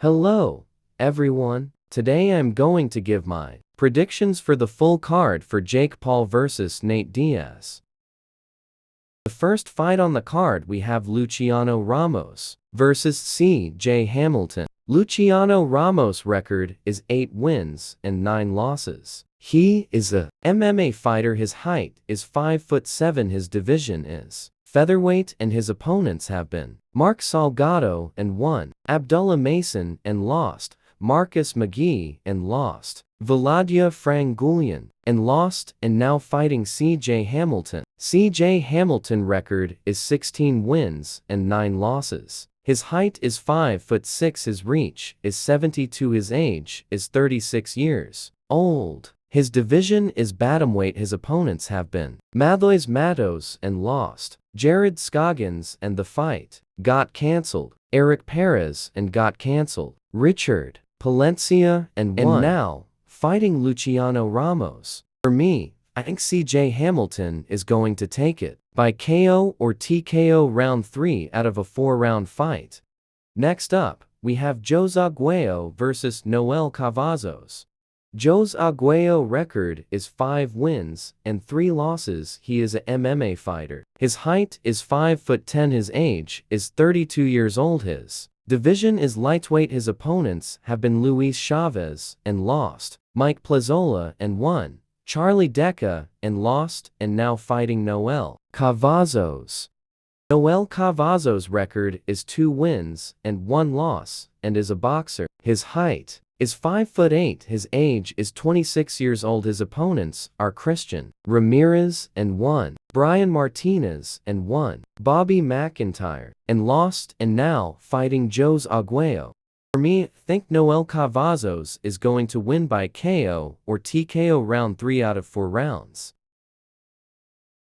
Hello, everyone. Today I'm going to give my predictions for the full card for Jake Paul vs Nate Diaz. The first fight on the card we have Luciano Ramos vs C.J. Hamilton. Luciano Ramos' record is 8 wins and 9 losses. He is a MMA fighter. His height is 5'7". His division is featherweight and his opponents have been Mark Salgado and won, Abdullah Mason and lost, Marcus McGee and lost, Vladia Frangulian and lost, and now fighting C.J. Hamilton. C.J. Hamilton record is 16 wins and 9 losses. His height is 5'6". His reach is 72. His age is 36 years old. His division is bantamweight. His opponents have been Matthews Matos and lost, Jared Scoggins and the fight got cancelled, Eric Perez and got cancelled, Richard Palencia and won. And now fighting Luciano Ramos. For me, I think C.J. Hamilton is going to take it by KO or TKO round 3 out of a 4-round fight. Next up, we have Jose Arguello vs Noel Cavazos. Jose Arguello record is 5 wins and 3 losses. He is a MMA fighter. His height is 5'10". His age is 32 years old. His division is lightweight. His opponents have been Luis Chavez and lost, Mike Plazola and won, Charlie Deca and lost, and now fighting Noel Cavazos. Noel Cavazos' record is 2 wins and 1 loss and is a boxer. His height is 5'8". His age is 26 years old. His opponents are Christian Ramirez and won, Brian Martinez and won, Bobby McIntyre and lost, and now fighting Jose Arguello. For me, I think Noel Cavazos is going to win by KO or TKO round 3 out of 4 rounds.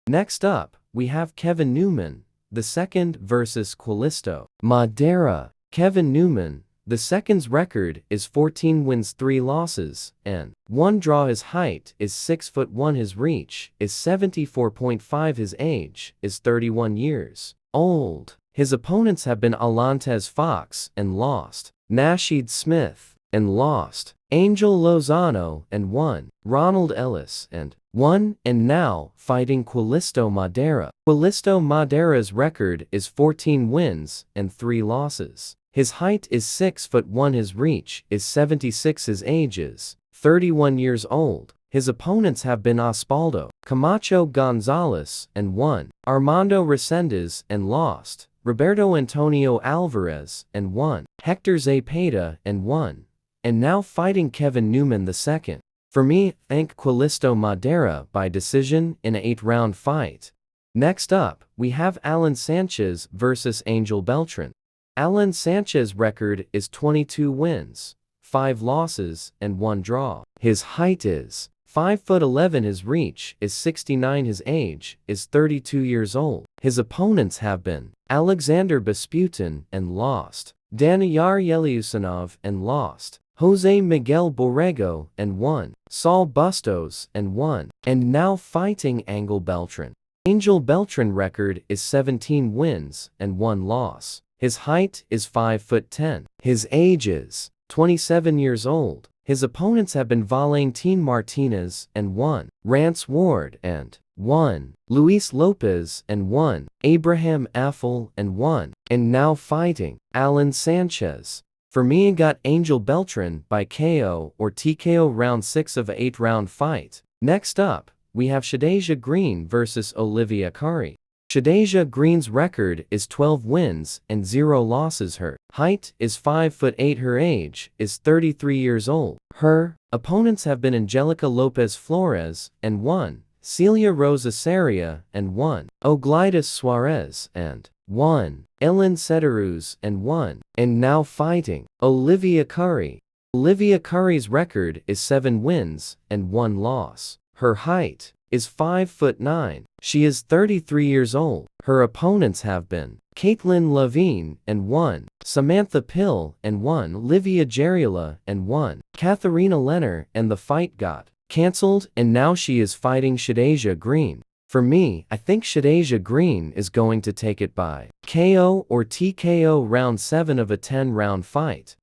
Next up, we have Kevin Newman, the second versus Callisto Madera. Kevin Newman, the second's record is 14 wins 3 losses and 1 draw. His height is 6'1". His reach is 74.5. His age is 31 years old. His opponents have been Alantez Fox and lost, Nasheed Smith and lost, Angel Lozano and won, Ronald Ellis and won, and now fighting Callisto Madera. Callisto Madera's record is 14 wins and 3 losses. His height is 6'1". His reach is 76. His age is 31 years old. His opponents have been Osvaldo Camacho Gonzalez and won, Armando Resendez and lost, Roberto Antonio Alvarez and won, Hector Zepeda and won, and now fighting Kevin Newman II. For me, I think Callisto Madera by decision in an 8-round fight. Next up, we have Alan Sanchez vs Angel Beltran. Alan Sanchez's record is 22 wins, 5 losses, and 1 draw. His height is 5'11". His reach is 69. His age is 32 years old. His opponents have been Alexander Besputin and lost, Daniyar Yeliusanov and lost, Jose Miguel Borrego and won, Saul Bustos and won, and now fighting Angel Beltran. Angel Beltran record is 17 wins and 1 loss. His height is 5'10". His age is 27 years old. His opponents have been Valentin Martinez and won, Rance Ward and won, Luis Lopez and won, Abraham Affle and won, and now fighting Alan Sanchez. For me, I got Angel Beltran by KO or TKO round 6 of an 8-round fight. Next up, we have Shadesha Green vs Olivia Curry. Shadesha Green's record is 12 wins and 0 losses. Her height is 5'8". Her age is 33 years old. Her opponents have been Angelica Lopez Flores and won, Celia Rosa Saria and won, Oglidas Suarez and won, Ellen Cederuz and won, and now fighting Olivia Curry. Olivia Curry's record is 7 wins and 1 loss. Her height is 5'9". She is 33 years old. Her opponents have been Caitlin Levine and won, Samantha Pill and won, Livia Jariola and won, Katharina Lenner, and the fight got cancelled, and now she is fighting Shadesha Green. For me, I think Shadesha Green is going to take it by KO or TKO round 7 of a 10-round fight.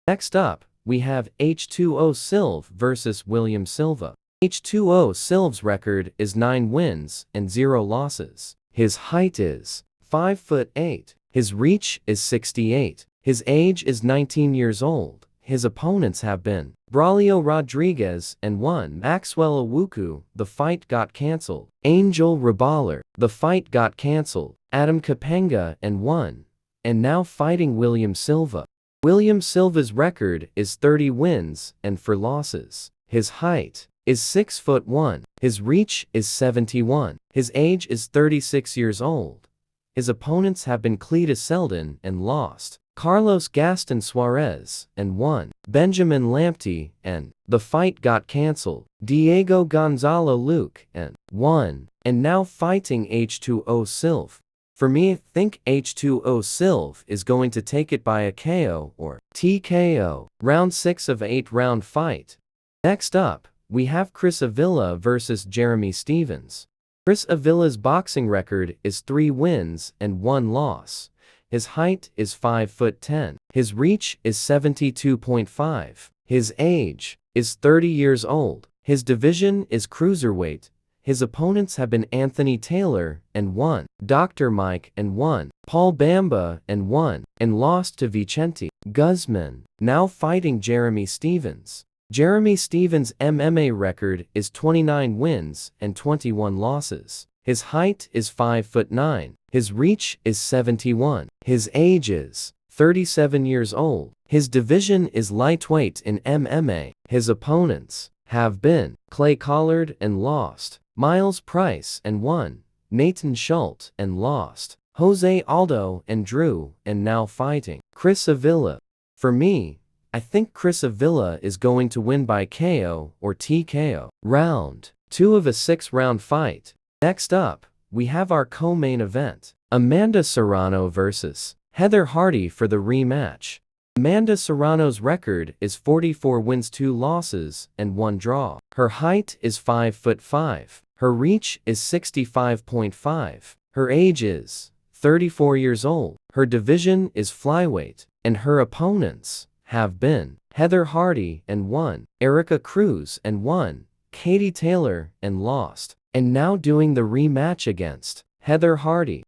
Next up, we have H2O Silva versus William Silva. H2O Silva's record is 9 wins and 0 losses. His height is 5'8". His reach is 68. His age is 19 years old. His opponents have been Braulio Rodriguez and 1 Maxwell Awuku. The fight got cancelled. Angel Raballer. The fight got cancelled. Adam Kapenga and 1. And now fighting William Silva. William Silva's record is 30 wins and 4 losses. His height is 6'1". His reach is 71. His age is 36 years old. His opponents have been Cletus Seldon and lost. Carlos Gaston Suarez and 1. Benjamin Lamptey and the fight got cancelled. Diego Gonzalo Luke and 1. And now fighting H2O Silva. For me, I think H2O Silva is going to take it by a KO or TKO. Round 6 of 8 round fight. Next up, we have Chris Avila versus Jeremy Stephens. Chris Avila's boxing record is 3 wins and 1 loss. His height is 5'10". His reach is 72.5. His age is 30 years old. His division is cruiserweight. His opponents have been Anthony Taylor and 1. Dr. Mike and 1. Paul Bamba and 1. And lost to Vicente Guzman. Now fighting Jeremy Stephens. Jeremy Stephens' MMA record is 29 wins and 21 losses. His height is 5'9". His reach is 71. His age is 37 years old. His division is lightweight in MMA. His opponents have been Clay Collard and lost. Miles Price and 1. Nathan Schultz and lost. Jose Aldo and drew, and now fighting Chris Avila. For me, I think Chris Avila is going to win by KO or TKO. Round 2 of a 6-round fight. Next up, we have our co-main event. Amanda Serrano versus Heather Hardy for the rematch. Amanda Serrano's record is 44 wins 2 losses and 1 draw. Her height is 5'5". Her reach is 65.5. Her age is 34 years old. Her division is flyweight. And her opponents have been Heather Hardy and 1. Erica Cruz and 1. Katie Taylor and lost. And now doing the rematch against Heather Hardy.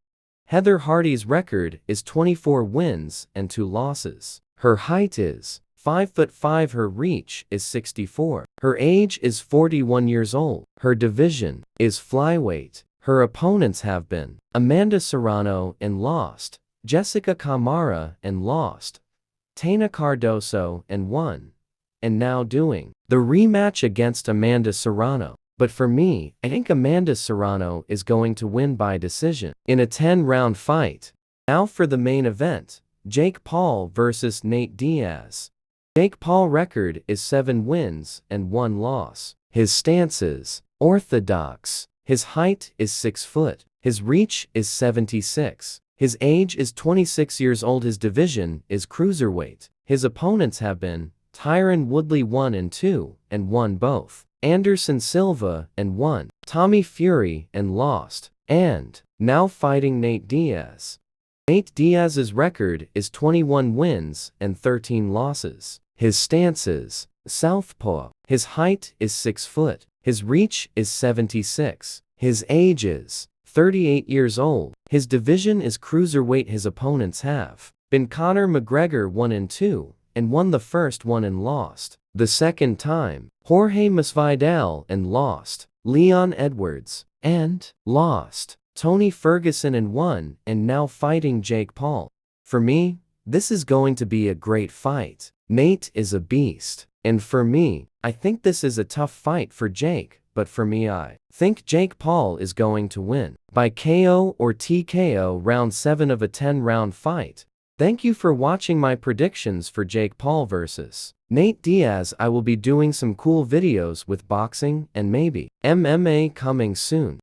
Heather Hardy's record is 24 wins and 2 losses. Her height is 5'5". Her reach is 64. Her age is 41 years old. Her division is flyweight. Her opponents have been Amanda Serrano and lost. Jessica Camara and lost. Tana Cardoso and 1. And now doing the rematch against Amanda Serrano. But for me, I think Amanda Serrano is going to win by decision in a 10-round fight. Now for the main event, Jake Paul versus Nate Diaz. Jake Paul's record is 7 wins and 1 loss. His stance is orthodox. His height is 6 foot. His reach is 76. His age is 26 years old. His division is cruiserweight. His opponents have been Tyron Woodley 1 and 2 and won both. Anderson Silva and 1. Tommy Fury and lost. And now fighting Nate Diaz. Nate Diaz's record is 21 wins and 13 losses. His stance is southpaw. His height is 6 foot. His reach is 76. His age is 38 years old. His division is cruiserweight. His opponents have been Conor McGregor 1 and 2 and won the first one and lost the second time. Jorge Masvidal and lost. Leon Edwards and lost. Tony Ferguson and 1 and now fighting Jake Paul. For me, this is going to be a great fight. Nate is a beast. And for me, I think this is a tough fight for Jake, but for me I think Jake Paul is going to win by KO or TKO round 7 of a 10-round fight. Thank you for watching my predictions for Jake Paul versus Nate Diaz. I will be doing some cool videos with boxing and maybe MMA coming soon.